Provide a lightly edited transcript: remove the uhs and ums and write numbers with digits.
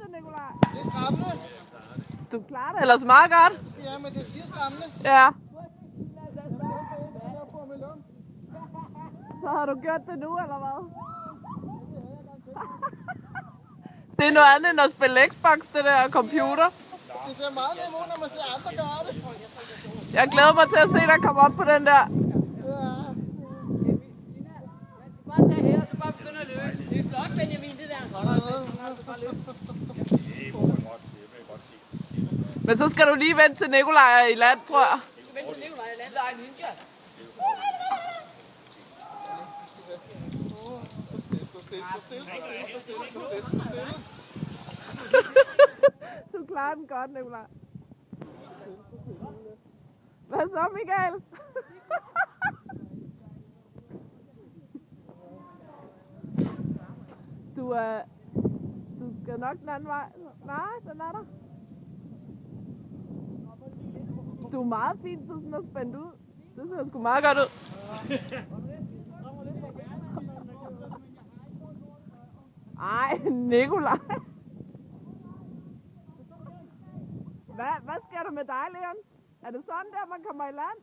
det, Nikolaj? Det er skræmmende. Du klarer det ellers meget godt. Ja, men det er skideskræmmende. Ja. Så har du gjort det nu, eller hvad? Det er noget andet end at spille Xbox, det der computer. Det ser meget nemt ud, når man ser andre gøre det. Jeg glæder mig til at se dig komme op på den der. Bare tag her, og så bare begynde at løbe. Det er flot, Benjamin, det der. Men så skal du lige vente til Nikolaj i land, tror jeg. Du skal vente til Nikolaj i land. Nikolaj Ninja. Du klarer den godt, Nikolaj. Hvad så, Michael? Du skal nok den anden vej. Nej, den er der. Du er meget fint sådan at spændt ud. Det ser sgu meget godt ud. Ej, Nikolaj. Hvad sker der med dig, Leon? Er det sådan der, man kommer i land?